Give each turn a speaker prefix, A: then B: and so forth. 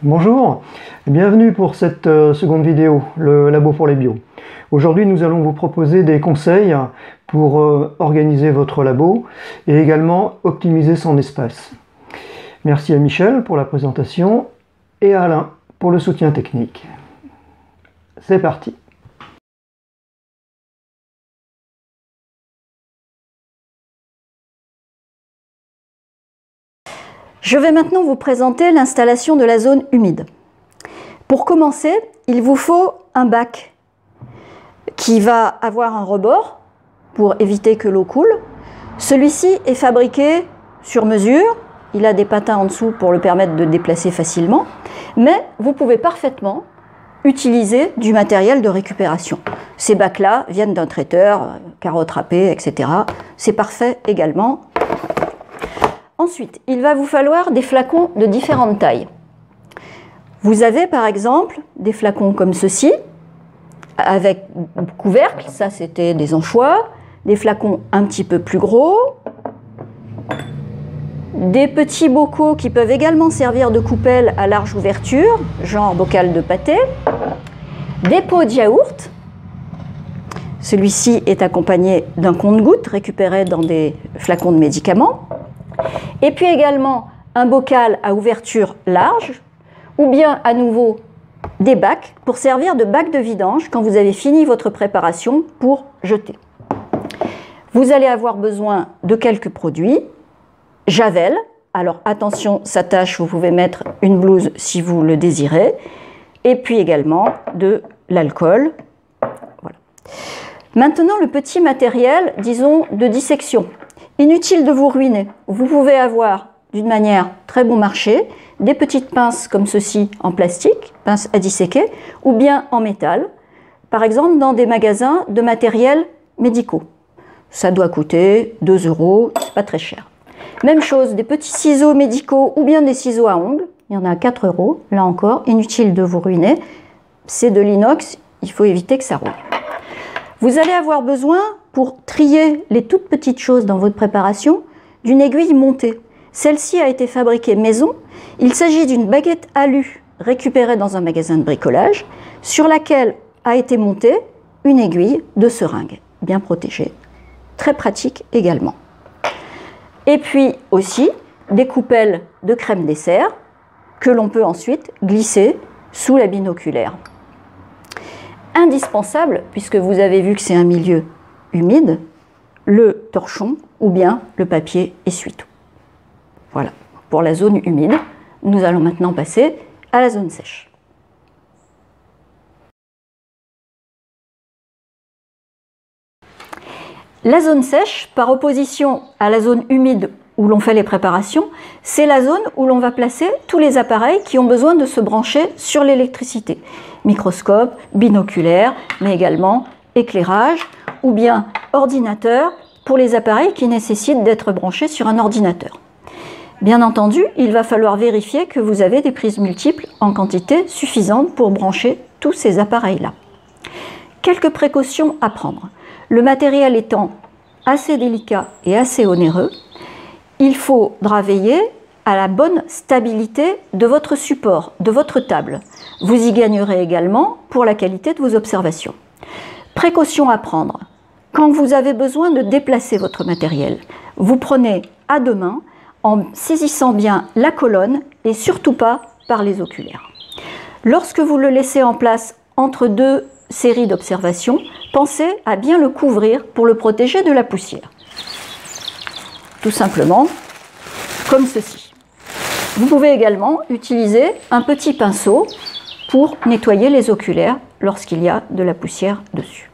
A: Bonjour, bienvenue pour cette seconde vidéo, le labo pour les bio. Aujourd'hui, nous allons vous proposer des conseils pour organiser votre labo et également optimiser son espace. Merci à Michel pour la présentation et à Alain pour le soutien technique. C'est parti!
B: Je vais maintenant vous présenter l'installation de la zone humide. Pour commencer, il vous faut un bac qui va avoir un rebord pour éviter que l'eau coule. Celui-ci est fabriqué sur mesure, il a des patins en dessous pour le permettre de déplacer facilement, mais vous pouvez parfaitement utiliser du matériel de récupération. Ces bacs-là viennent d'un traiteur, carottes râpées, etc. C'est parfait également. Ensuite, il va vous falloir des flacons de différentes tailles. Vous avez par exemple des flacons comme ceci, avec couvercle, ça c'était des anchois, des flacons un petit peu plus gros, des petits bocaux qui peuvent également servir de coupelle à large ouverture, genre bocal de pâté, des pots de yaourt. Celui-ci est accompagné d'un compte-gouttes récupéré dans des flacons de médicaments. Et puis également un bocal à ouverture large, ou bien à nouveau des bacs pour servir de bac de vidange quand vous avez fini votre préparation pour jeter. Vous allez avoir besoin de quelques produits. Javel, alors attention, ça tâche, vous pouvez mettre une blouse si vous le désirez. Et puis également de l'alcool. Voilà. Maintenant, le petit matériel, disons, de dissection. Inutile de vous ruiner. Vous pouvez avoir, d'une manière très bon marché, des petites pinces comme ceci en plastique, pinces à disséquer, ou bien en métal, par exemple dans des magasins de matériel médicaux. Ça doit coûter 2 €, c'est pas très cher. Même chose, des petits ciseaux médicaux ou bien des ciseaux à ongles, il y en a à 4 €, là encore, inutile de vous ruiner. C'est de l'inox, il faut éviter que ça roule. Vous allez avoir besoin, pour trier les toutes petites choses dans votre préparation, d'une aiguille montée. Celle-ci a été fabriquée maison. Il s'agit d'une baguette alu récupérée dans un magasin de bricolage, sur laquelle a été montée une aiguille de seringue, bien protégée. Très pratique également. Et puis aussi des coupelles de crème dessert que l'on peut ensuite glisser sous la binoculaire. Indispensable, puisque vous avez vu que c'est un milieu humide, le torchon ou bien le papier essuie-tout. Voilà, pour la zone humide. Nous allons maintenant passer à la zone sèche. La zone sèche, par opposition à la zone humide où l'on fait les préparations, c'est la zone où l'on va placer tous les appareils qui ont besoin de se brancher sur l'électricité. Microscope, binoculaire, mais également éclairage ou bien ordinateur pour les appareils qui nécessitent d'être branchés sur un ordinateur. Bien entendu, il va falloir vérifier que vous avez des prises multiples en quantité suffisante pour brancher tous ces appareils-là. Quelques précautions à prendre. Le matériel étant assez délicat et assez onéreux, il faudra veiller à la bonne stabilité de votre support, de votre table. Vous y gagnerez également pour la qualité de vos observations. Précaution à prendre. Quand vous avez besoin de déplacer votre matériel, vous prenez à deux mains en saisissant bien la colonne et surtout pas par les oculaires. Lorsque vous le laissez en place entre deux séries d'observations, pensez à bien le couvrir pour le protéger de la poussière. Tout simplement comme ceci. Vous pouvez également utiliser un petit pinceau pour nettoyer les oculaires lorsqu'il y a de la poussière dessus.